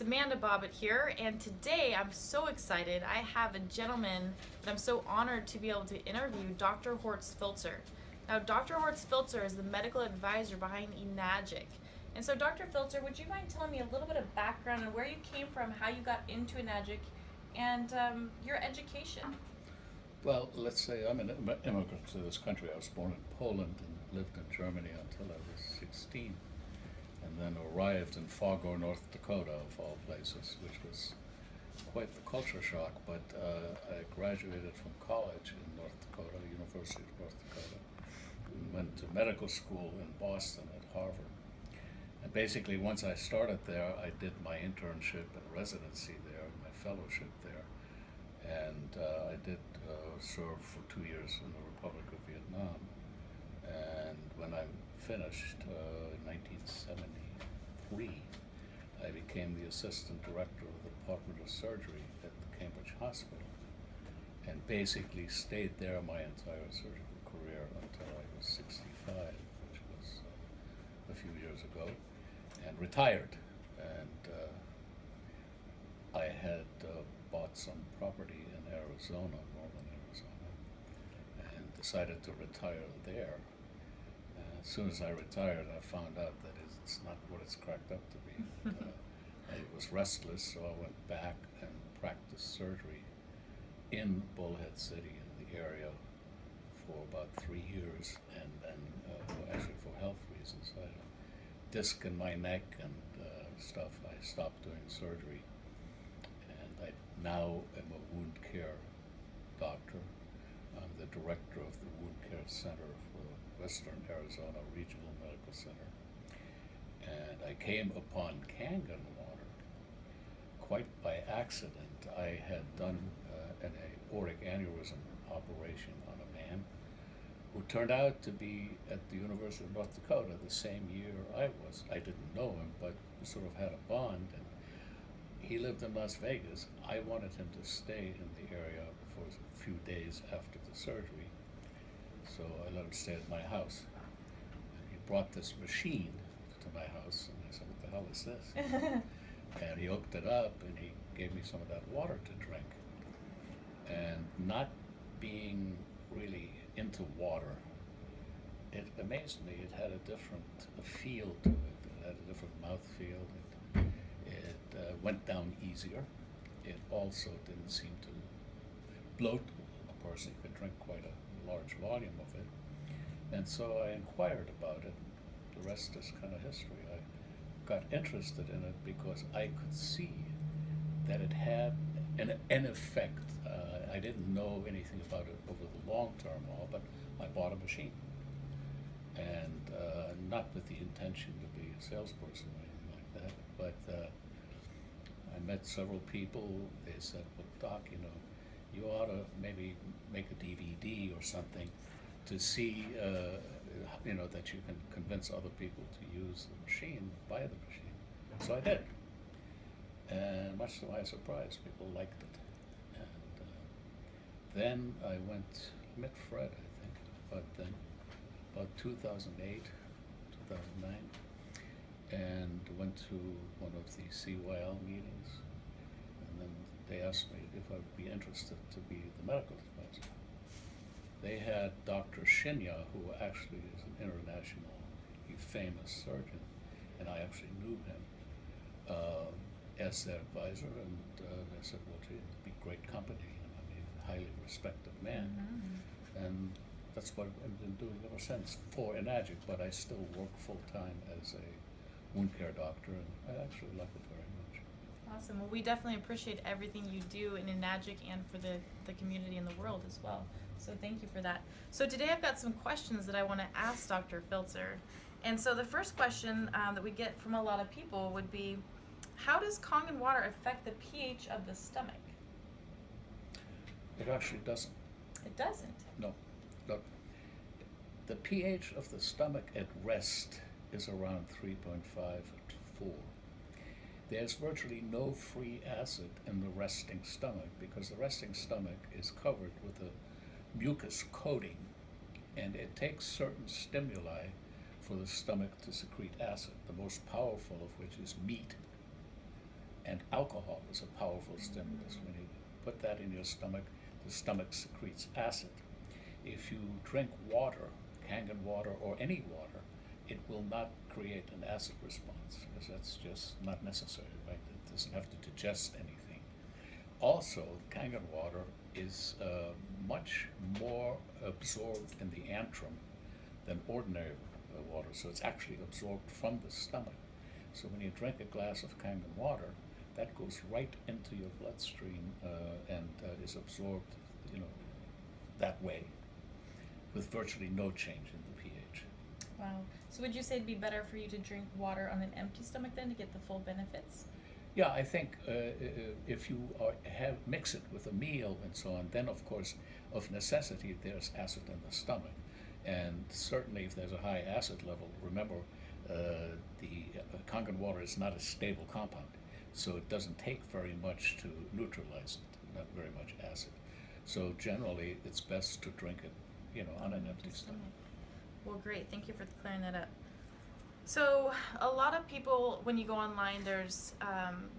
Amanda Bobbitt here, and today I'm so excited. I have a gentleman that I'm so honored to be able to interview, Dr. Horst Filzer. Now, Dr. Horst Filzer is the medical advisor behind Enagic. And so, Dr. Filzer, would you mind telling me a little bit of background on where you came from, how you got into Enagic, and your education? Well, let's say I'm an immigrant to this country. I was born in Poland and lived in Germany until I was 16, and then arrived in Fargo, North Dakota, of all places, which was quite the culture shock. But I graduated from college in North Dakota, University of North Dakota, and went to medical school in Boston at Harvard. And basically, once I started there, I did my internship and residency there, my fellowship there. And I did serve for 2 years in the Republic of Vietnam. And when I finished in 1973, I became the assistant director of the Department of Surgery at the Cambridge Hospital, and basically stayed there my entire surgical career until I was 65, which was a few years ago, and retired. And I had bought some property in Arizona, northern Arizona, and decided to retire there. As soon as I retired, I found out that it's not what it's cracked up to be. I was restless, so I went back and practiced surgery in Bullhead City, in the area, for about 3 years, and then actually for health reasons. I had a disc in my neck and stuff. I stopped doing surgery. I now am a wound care doctor. I'm the director of the Wound Care Center for Western Arizona Regional Medical Center. And I came upon Kangen water quite by accident. I had done an aortic aneurysm operation on a man who turned out to be at the University of North Dakota the same year I was. I didn't know him, but we sort of had a bond. And he lived in Las Vegas. I wanted him to stay in the area for a few days after the surgery, so I let him stay at my house. And he brought this machine to my house, and I said, "What the hell is this?" And he hooked it up, and he gave me some of that water to drink. And not being really into water, it amazed me. It had a different feel to it. It had a different mouth feel. It went down easier. It also didn't seem to bloat a person. You could drink quite a large volume of it. And so I inquired about it. The rest is kind of history. I got interested in it because I could see that it had an effect. I didn't know anything about it over the long term, but I bought a machine. And not with the intention to be a salesperson or anything like that, but I met several people. They said, "Well, Doc, you ought to maybe make a DVD or something to see, that you can convince other people to use the machine, buy the machine." So I did. And much to my surprise, people liked it. And then I met Fred, I think, about 2008, 2009. And went to one of the CYL meetings, and then they asked me if I'd be interested to be the medical advisor. They had Dr. Shinya, who actually is an internationally famous surgeon, and I actually knew him, as their advisor, and they said, "Well, gee, it'd be great company, and I mean, highly respected man." Mm-hmm. And that's what I've been doing ever since for Enagic, but I still work full-time as a wound care doctor, and I actually like it very much. Awesome. Well, we definitely appreciate everything you do in Enagic and for the community and the world as well. So thank you for that. So today I've got some questions that I want to ask Dr. Filzer. And so the first question that we get from a lot of people would be, how does Kangen water affect the pH of the stomach? It actually doesn't. It doesn't? No. Look, the pH of the stomach at rest is around 3.5 to 4. There's virtually no free acid in the resting stomach because the resting stomach is covered with a mucus coating, and it takes certain stimuli for the stomach to secrete acid, the most powerful of which is meat and is a powerful stimulus. When you put that in your stomach, the stomach secretes acid. If you drink water, Kangen water or any water, it will not create an acid response because that's just not necessary, right? It doesn't have to digest anything. Also, Kangen water is much more absorbed in the antrum than ordinary water, so it's actually absorbed from the stomach. So when you drink a glass of Kangen water, that goes right into your bloodstream and is absorbed, that way, with virtually no change in the pH. Wow. So would you say it'd be better for you to drink water on an empty stomach then to get the full benefits? Yeah, I think if you mix it with a meal and so on, then of course, of necessity, there's acid in the stomach, and certainly if there's a high acid level, remember, the Kangen water is not a stable compound, so it doesn't take very much to neutralize it, not very much acid. So generally, it's best to drink it, on an empty stomach. Well, great. Thank you for clearing that up. So, a lot of people, when you go online, there's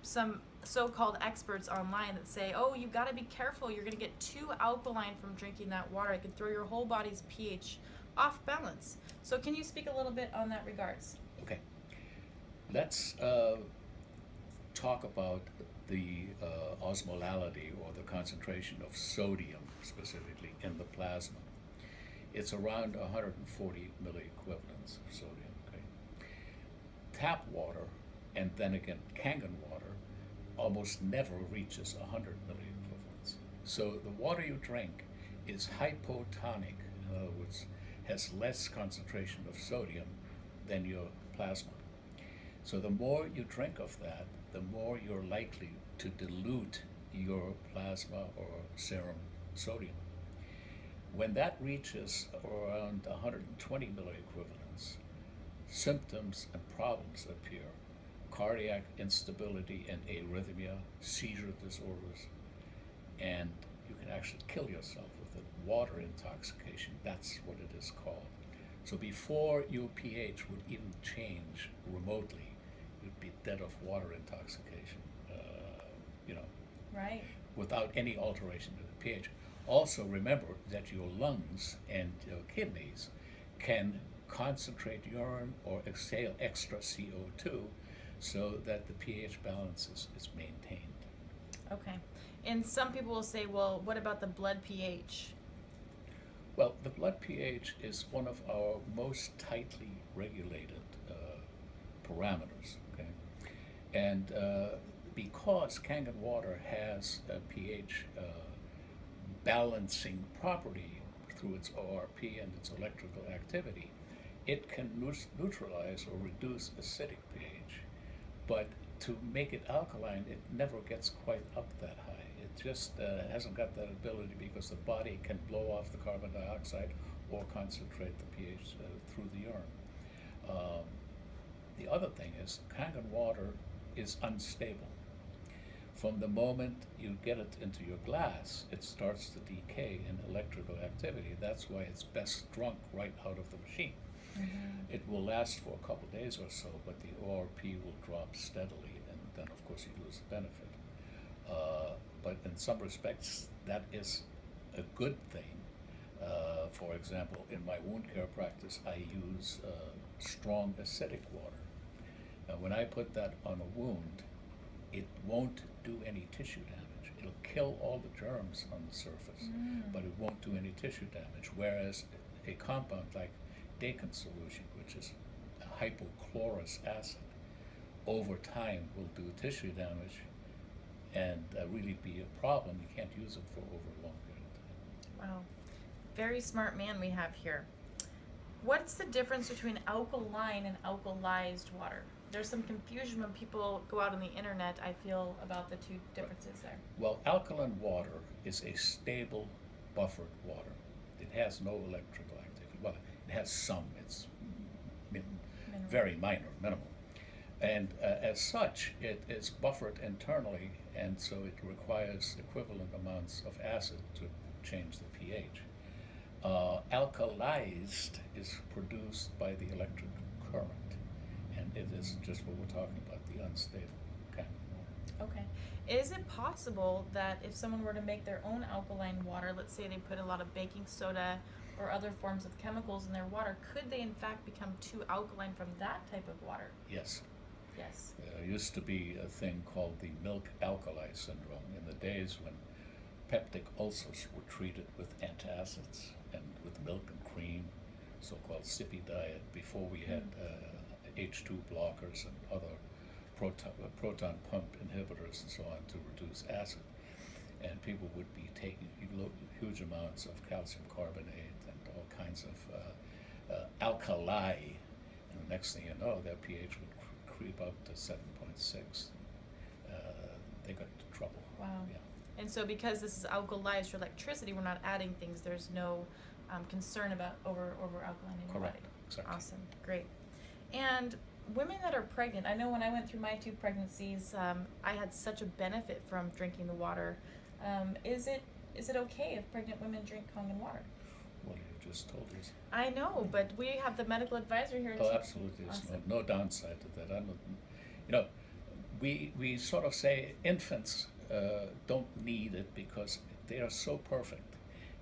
some so-called experts online that say, oh, you got to be careful. You're going to get too alkaline from drinking that water. It can throw your whole body's pH off balance. So, can you speak a little bit on that regards? Okay. Let's talk about the osmolality or the concentration of sodium specifically in the plasma. It's around 140 milliequivalents of sodium. Okay. Tap water, and then again Kangen water, almost never reaches 100 milliequivalents. So the water you drink is hypotonic, in other words, has less concentration of sodium than your plasma. So the more you drink of that, the more you're likely to dilute your plasma or serum sodium. When that reaches around 120 milliequivalents, symptoms and problems appear. Cardiac instability and arrhythmia, seizure disorders, and you can actually kill yourself with it. Water intoxication, that's what it is called. So before your pH would even change remotely, you'd be dead of water intoxication, Right. without any alteration of the pH. Also remember that your lungs and your kidneys can concentrate urine or exhale extra CO2 so that the pH balance is maintained. Okay. And some people will say, well, what about the blood pH? Well, the blood pH is one of our most tightly regulated parameters, okay? And because Kangen water has a pH balancing property through its ORP and its electrical activity, it can neutralize or reduce acidic pH. But to make it alkaline, it never gets quite up that high. It just hasn't got that ability because the body can blow off the carbon dioxide or concentrate the pH through the urine. The other thing is Kangen water is unstable. From the moment you get it into your glass, it starts to decay in electrical activity. That's why it's best drunk right out of the machine. Mm-hmm. It will last for a couple days or so, but the ORP will drop steadily, and then of course you lose the benefit. But in some respects, that is a good thing. For example, in my wound care practice, I use strong acidic water. Now, when I put that on a wound, it won't do any tissue damage. It'll kill all the germs on the surface, but it won't do any tissue damage. Whereas a compound like Kangen solution, which is a hypochlorous acid, over time will do tissue damage and really be a problem. You can't use it for over a long period of time. Wow. Very smart man we have here. What's the difference between alkaline and alkalized water? There's some confusion when people go out on the internet, I feel, about the two differences there. Well, alkaline water is a stable, buffered water. It has no electrical activity. Well, it has some. It's very minor, minimal. And as such, it is buffered internally, and so it requires equivalent amounts of acid to change the pH. Alkalized is produced by the electric current, and it is just what we're talking about, the unstable kind of water. Okay. is it possible that if someone were to make their own alkaline water, let's say they put a lot of baking soda or other forms of chemicals in their water, could they in fact become too alkaline from that type of water? Yes. Yes. There used to be a thing called the milk alkali syndrome in the days when peptic ulcers were treated with antacids and with milk and cream, so-called sippy diet, before we had H2 blockers and other proton pump inhibitors and so on to reduce acid. And people would be taking huge amounts of calcium carbonate and all kinds of alkali, and the next thing you know, their pH would creep up to 7.6. They got into trouble. Wow. Yeah. And so because this is alkalized for electricity, we're not adding things, there's no concern about over alkaline in your Correct. body. Exactly. Awesome. Great. And women that are pregnant, I know when I went through my 2 pregnancies, I had such a benefit from drinking the water. Is it okay if pregnant women drink Kangen water? Well, you just told us. I know, but we have the medical advisor here. Oh, absolutely. There's Awesome. no downside to that. I'm not, you know, we sort of say infants don't need it because they are so perfect,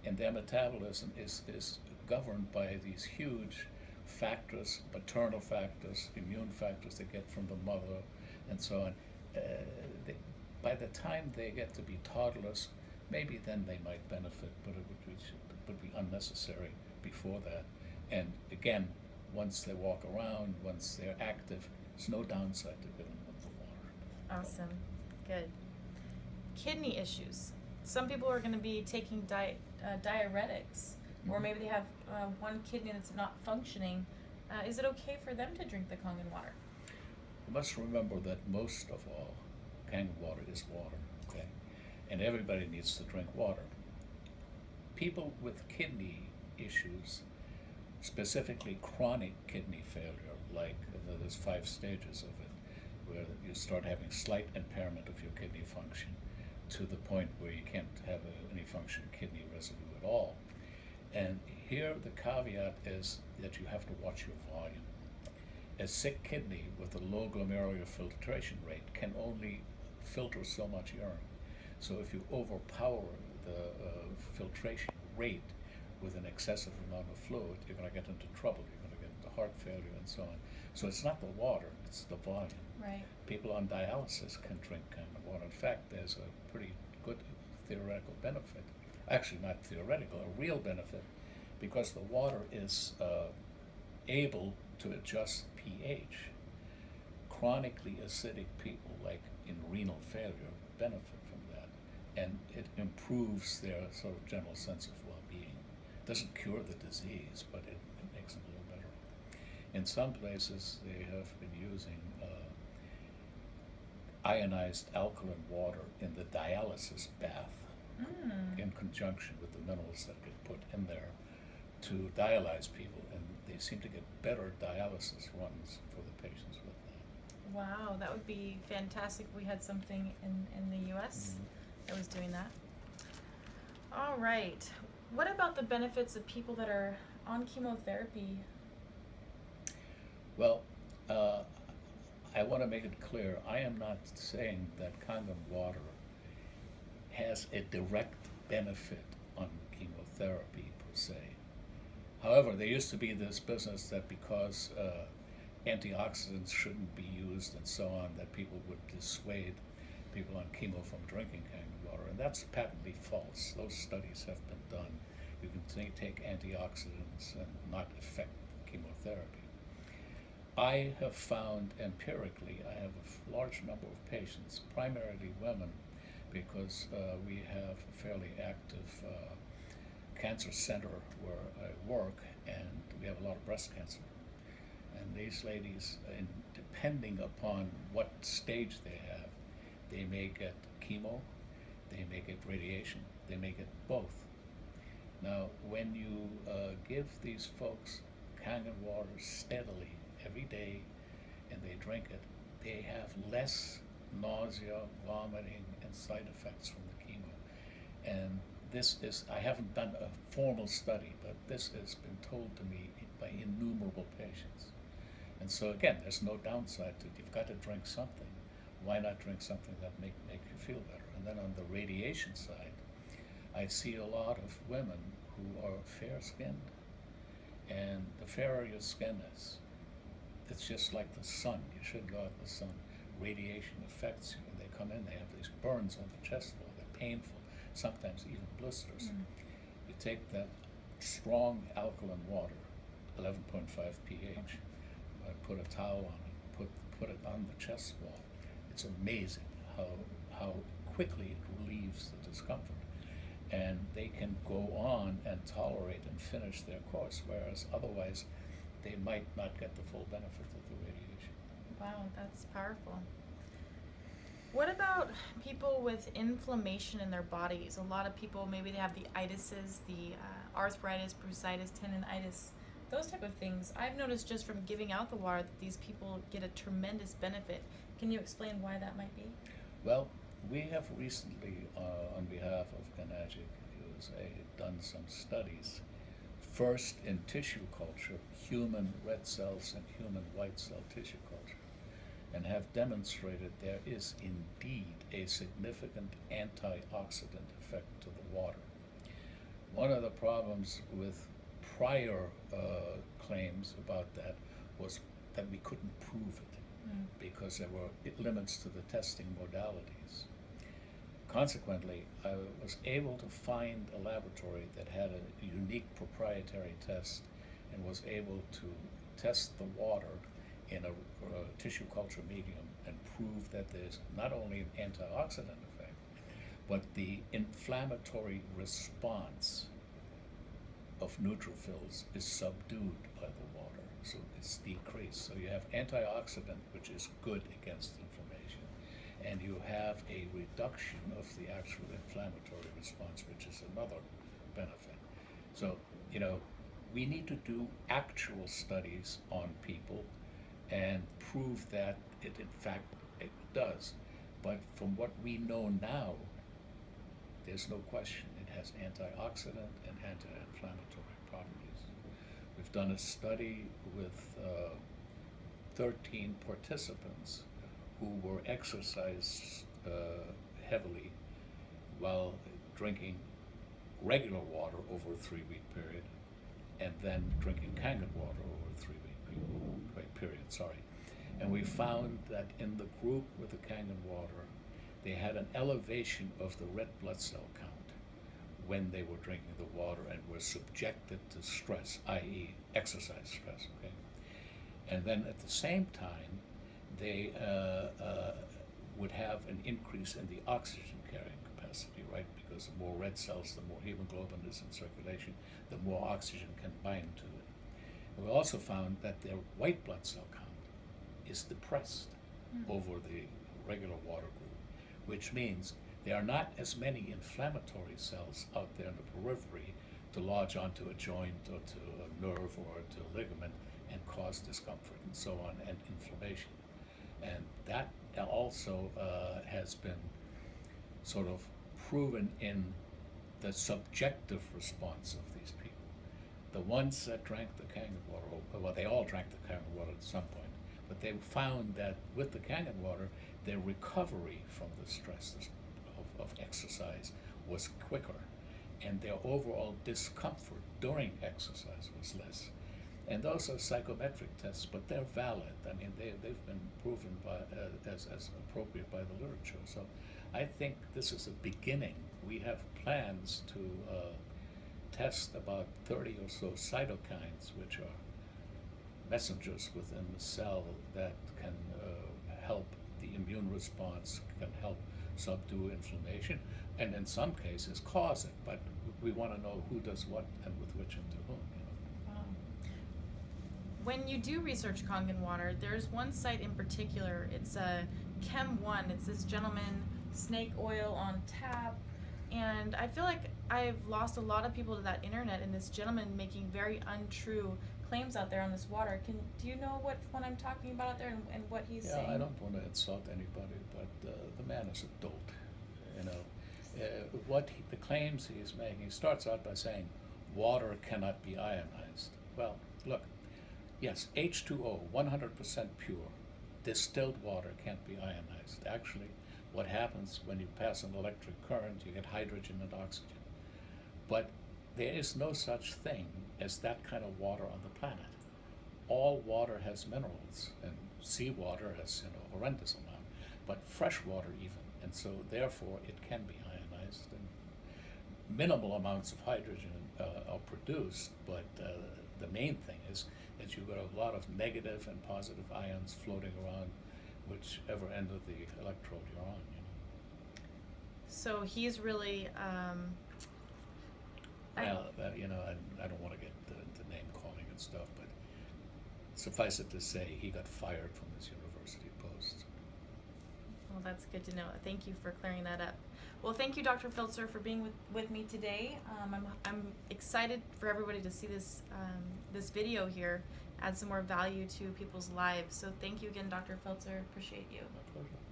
and their metabolism is governed by these huge factors, maternal factors, immune factors they get from the mother, and so on. By the time they get to be toddlers, maybe then they might benefit, but it would be unnecessary before that. And again, once they walk around, once they're active, there's no downside to giving them the water. Awesome. Good. Kidney issues. Some people are going to be taking diuretics, or maybe they have one kidney that's not functioning. Is it okay for them to drink the Kangen water? You must remember that most of all, Kangen water is water, okay? And everybody needs to drink water. People with kidney issues, specifically chronic kidney failure, like there's 5 stages of it, where you start having slight impairment of your kidney function to the point where you can't have any functioning kidney residue at all. And here the caveat is that you have to watch your volume. A sick kidney with a low glomerular filtration rate can only filter so much urine. So if you overpower the filtration rate with an excessive amount of fluid, you're going to get into trouble. You're going to get into heart failure and so on. So it's not the water, it's the volume. Right. People on dialysis can drink Kangen water. In fact, there's a pretty good theoretical benefit. Actually, not theoretical, a real benefit, because the water is able to adjust pH. Chronically acidic people, like in renal failure, benefit from that, and it improves their sort of general sense of well-being. Doesn't cure the disease, but it makes them a little better. In some places, they have been using ionized alkaline water in the dialysis bath in conjunction with the minerals that get put in there to dialyze people, and they seem to get better dialysis runs for the patients with that. Wow, that would be fantastic if we had something in the US that was doing that. All right. What about the benefits of people that are on chemotherapy? Well, I want to make it clear, I am not saying that Kangen water has a direct benefit on chemotherapy per se. However, there used to be this business that because antioxidants shouldn't be used and so on, that people would dissuade people on chemo from drinking Kangen water, and that's patently false. Those studies have been done. You can take antioxidants and not affect chemotherapy. I have found empirically, I have a large number of patients, primarily women, because we have a fairly active cancer center where I work, and we have a lot of breast cancer. And these ladies, depending upon what stage they have, they may get chemo, they may get radiation, they may get both. Now, when you give these folks Kangen water steadily every day, and they drink it, they have less nausea, vomiting, and side effects from the chemo. And this is, I haven't done a formal study, but this has been told to me by innumerable patients. And so again, there's no downside to it. You've got to drink something. why not drink something that make you feel better? And then on the radiation side, I see a lot of women who are fair-skinned, and the fairer your skin is, it's just like the sun. You shouldn't go out in the sun. Radiation affects you. They come in, they have these burns on the chest wall. They're painful, sometimes even blisters. You take that strong alkaline water, 11.5 pH, put a towel on it, put it on the chest wall. It's amazing how quickly it relieves the discomfort. And they can go on and tolerate and finish their course, whereas otherwise they might not get the full benefit of the radiation. Wow, that's powerful. What about people with inflammation in their bodies? A lot of people, maybe they have the itises, the arthritis, bursitis, tendinitis, those type of things. I've noticed just from giving out the water that these people get a tremendous benefit. Can you explain why that might be? Well, we have recently, on behalf of Kangen USA, done some studies. First in tissue culture, human red cells and human white cell tissue culture, and have demonstrated there is indeed a significant antioxidant effect to the water. One of the problems with prior claims about that was that we couldn't prove it because there were limits to the testing modalities. Consequently, I was able to find a laboratory that had a unique proprietary test and was able to test the water in a tissue culture medium and prove that there's not only an antioxidant effect, but the inflammatory response of neutrophils is subdued by the water, so it's decreased. So you have antioxidant, which is good against inflammation, and you have a reduction of the actual inflammatory response, which is another benefit. So, we need to do actual studies on people and prove that it in fact it does. But from what we know now, there's no question it has antioxidant and anti-inflammatory properties. We've done a study with 13 participants who were exercised heavily while drinking regular water over a 3-week period, and then drinking Kangen water over a 3-week period. And we found that in the group with the Kangen water, they had an elevation of the red blood cell count when they were drinking the water and were subjected to stress, i.e. exercise stress, okay? And then at the same time, they would have an increase in the oxygen carrying capacity, right? Because the more red cells, the more hemoglobin is in circulation, the more oxygen can bind to it. And we also found that their white blood cell count is depressed over the regular water group, which means there are not as many inflammatory cells out there in the periphery to lodge onto a joint or to a nerve or to a ligament and cause discomfort and so on, and inflammation. And that also has been sort of proven in the subjective response of these people. The ones that drank the Kangen water, well, they all drank the Kangen water at some point, but they found that with the Kangen water, their recovery from the stress of exercise was quicker, and their overall discomfort during exercise was less. And those are psychometric tests, but they're valid. I mean, they've been proven as appropriate by the literature. So I think this is a beginning. We have plans to test about 30 or so cytokines, which are messengers within the cell that can help the immune response, can help subdue inflammation, and in some cases cause it. But we want to know who does what and with which and to whom. Wow. When you do research Kangen water, there's one site in particular. It's Chem1. It's this gentleman, snake oil on tap. And I feel like I've lost a lot of people to that internet and this gentleman making very untrue claims out there on this water. Do you know what one I'm talking about out there and what he's saying? Yeah, I don't want to insult anybody, but the man is a dolt. The claims he's making, he starts out by saying water cannot be ionized. Well, look, yes, H2O, 100% pure, distilled water can't be ionized. Actually, what happens when you pass an electric current, you get hydrogen and oxygen. But there is no such thing as that kind of water on the planet. All water has minerals, and seawater has horrendous amount, but fresh water even, and so therefore it can be ionized, and minimal amounts of hydrogen are produced, but the main thing is that you've got a lot of negative and positive ions floating around whichever end of the electrode you're on, So he's really, Well, I don't want to get into name calling and stuff, but suffice it to say, he got fired from his university post. well, that's good to know. Thank you for clearing that up. Well, thank you, Dr. Filzer, for being with me today. I'm excited for everybody to see this this video here, add some more value to people's lives. So thank you again, Dr. Filzer. Appreciate you. My pleasure.